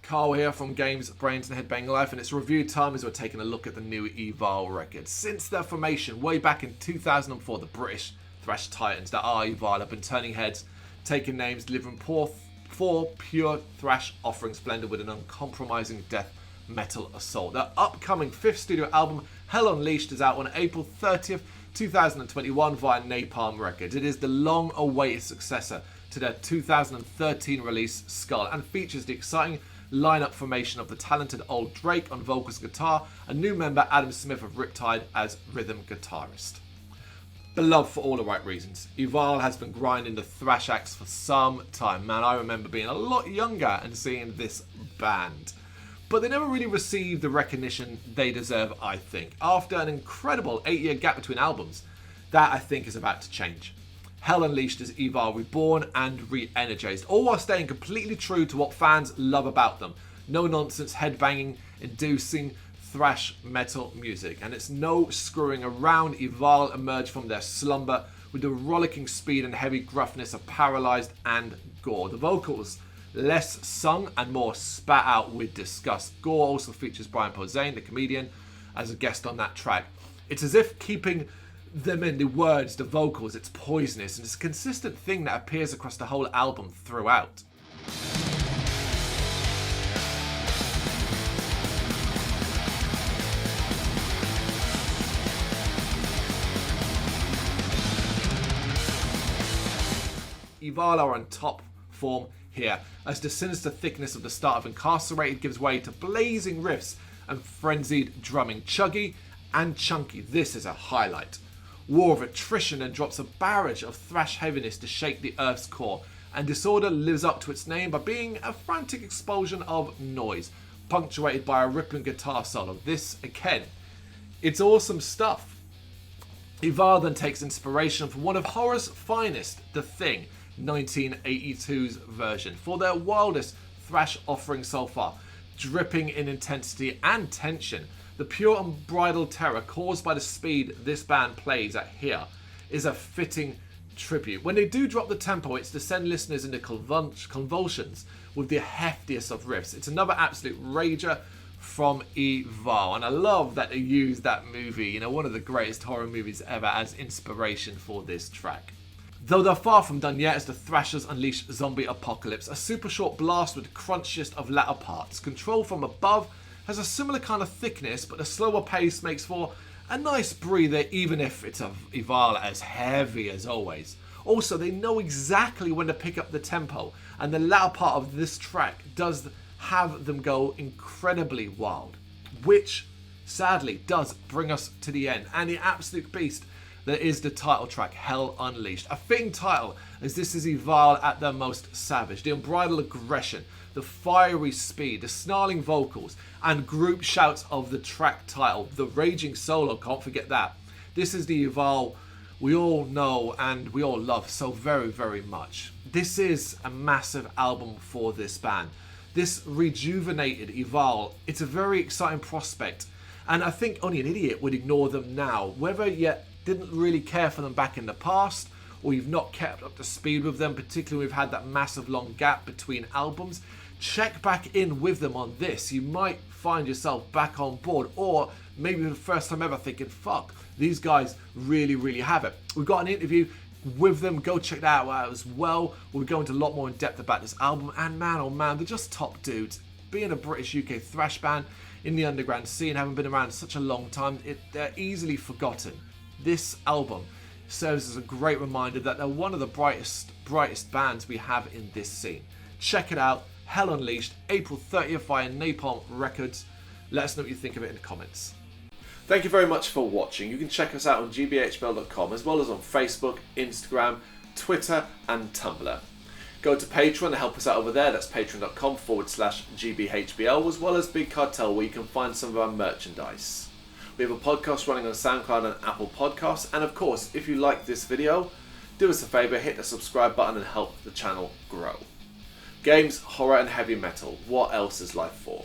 Carl here from Brrraaains A Head-Banging Life, and it's review time as we're taking a look at the new Evile record. Since their formation way back in 2004, the British thrash titans that are Evile have been turning heads, taking names, delivering four pure thrash offerings blended with an uncompromising death metal assault. Their upcoming 5th studio album, Hell Unleashed, is out on April 30th, 2021 via Napalm Records. It is the long-awaited successor to their 2013 release, Skull, and features the exciting lineup formation of the talented Old Drake on vocals and guitar, and new member Adam Smith of Riptide as rhythm guitarist. Beloved for all the right reasons, Evile has been grinding the thrash acts for some time. Man, I remember being a lot younger and seeing this band. But they never really received the recognition they deserve, I think. After an incredible 8-year gap between albums, that I think is about to change. Hell Unleashed is Evile reborn and re-energized, all while staying completely true to what fans love about them. No nonsense, headbanging, inducing thrash metal music. And it's no screwing around. Evile emerged from their slumber with the rollicking speed and heavy gruffness of Paralyzed and Gore. The vocals, less sung and more spat out with disgust. Gore also features Brian Posehn, the comedian, as a guest on that track. It's as if keeping them in the words, the vocals, it's poisonous, and it's a consistent thing that appears across the whole album throughout. Evile are on top form here, as the sinister thickness of the start of Incarcerated gives way to blazing riffs and frenzied drumming. Chuggy and chunky, this is a highlight. War of Attrition and drops a barrage of thrash heaviness to shake the earth's core, and Disorder lives up to its name by being a frantic explosion of noise, punctuated by a rippling guitar solo. This, again, it's awesome stuff. Evile then takes inspiration from one of horror's finest, The Thing, 1982's version, for their wildest thrash offering so far, dripping in intensity and tension. The pure unbridled terror caused by the speed this band plays at here is a fitting tribute. When they do drop the tempo, it's to send listeners into convulsions with the heftiest of riffs. It's another absolute rager from Evile, and I love that they use that movie, one of the greatest horror movies ever, as inspiration for this track. Though they're far from done yet as the Thrashers unleash zombie apocalypse, a super short blast with the crunchiest of latter parts. Control from above has a similar kind of thickness, but a slower pace makes for a nice breather, even if it's a Evile as heavy as always. Also, they know exactly when to pick up the tempo, and the latter part of this track does have them go incredibly wild, which sadly does bring us to the end and the absolute beast that is the title track, Hell Unleashed. A fitting title, as this is Evile at their most savage. The unbridled aggression, the fiery speed, the snarling vocals, and group shouts of the track title. The raging solo, can't forget that. This is the Evile we all know and we all love so very, very much. This is a massive album for this band. This rejuvenated Evile, it's a very exciting prospect, and I think only an idiot would ignore them now. Whether you didn't really care for them back in the past, or you've not kept up to speed with them, particularly we've had that massive long gap between albums, check back in with them on this. You might find yourself back on board, or maybe for the first time ever thinking, fuck, these guys really, really have it. We've got an interview with them, go check that out as well. We'll go into a lot more in depth about this album, and man, oh man, they're just top dudes. Being a British UK thrash band in the underground scene, having been around such a long time, they're easily forgotten. This album serves as a great reminder that they're one of the brightest bands we have in this scene. Check it out, Hell Unleashed, April 30th via Napalm Records. Let us know what you think of it in the comments. Thank you very much for watching. You can check us out on gbhblofficial, as well as on Facebook, Instagram, Twitter and Tumblr. Go to Patreon and help us out over there. That's patreon.com/gbhbl, as well as Big Cartel, where you can find some of our merchandise. We have a podcast running on SoundCloud and Apple Podcasts. And of course, if you like this video, do us a favour, hit the subscribe button and help the channel grow. Games, horror and heavy metal, what else is life for?